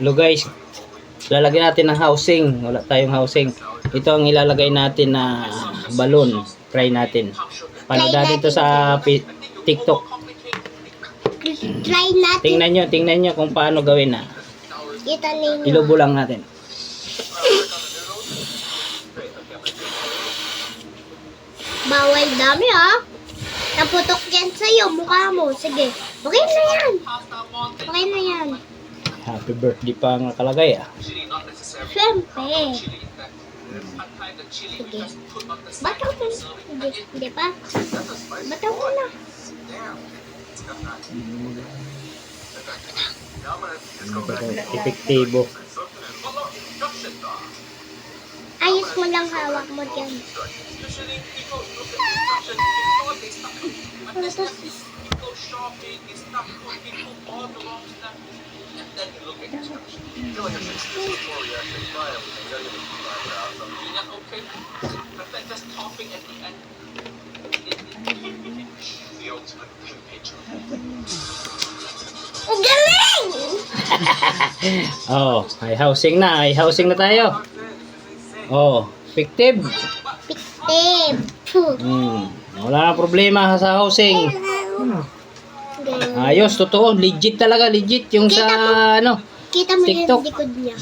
Hello guys, lalagyan natin ng housing. Wala tayong housing. Ito ang ilalagay natin na balloon. Try natin. Panood natin ito sa TikTok. Try natin. Tingnan nyo kung paano gawin na. Kita ninyo. Ilubo lang natin. Bawal dami Naputok yan sa'yo, mukha mo. Sige. Okay na yan. Okay na yan. Happy birthday pa ang nakalagay Siyempre. Sige. Bataw mo. Hindi pa. Bataw mo na. Epektibo. Ayos mo lang hawak mo dyan. Ang galing! Oh, may housing na. May housing na tayo. Oh, effective. Pictive. Wala na problema sa housing. Ayos, totoo. Legit talaga, legit. Yung sa, ano, Kita mo TikTok. yung likod niya.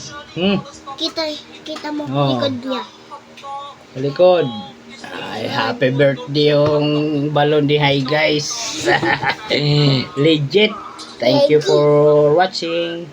Kita mo Oh. likod niya. Sa likod. Ay, happy birthday yung balon di hi guys. Legit. Thank you for watching.